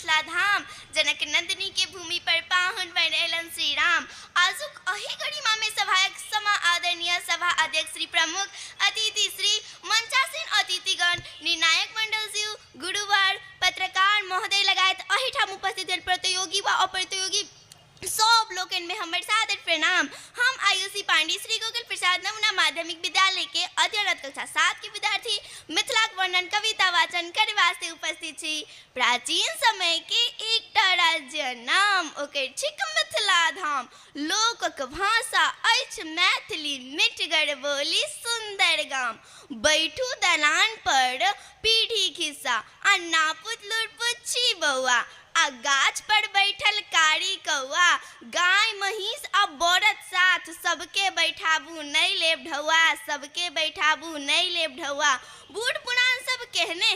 मिथिला धाम, जनक नंदिनी के भूमि पर पाहुन बन एलन श्री राम। आजुक अही गरिमा में सभायक समा आदरणीय सभा अध्यक्ष श्री प्रमुख अतिथि श्री मंचासीन अतिथिगण, निर्णायक मंडल जीव, गुरुवार पत्रकार महोदय लगायत अही ठाम उपस्थित प्रतियोगी व अप्रतियोगी सब लोगन में हमर सादर प्रणाम। हम आयुषी पांडे श्री गोकुल प्रसाद नमूना माध्यमिक विद्यालय के अध्ययनरत कक्षा 7 के विद्यार्थी मिथिलाक वर्णन कविता वाचन करे वास्ते उपस्थित छी। प्राचीन समय के एकटा राज्य नाम ओकर छिक मिथिला धाम। लोकक भाषा अछि मैथिली, मिठगर बोली सुंदर गाम। बैठू दलान पर पीढ़ी खिस्सा आ नापुत लुरपुत छी बौआ, आ गाछ पर बैठल कारी कौआ। गाय महिष आ बरद साथ सबके बैठाबू नहीं लेब ढौआ, सबके बैठाबू नहीं लेब ढौआ। बूढ़ पुरान सब कहने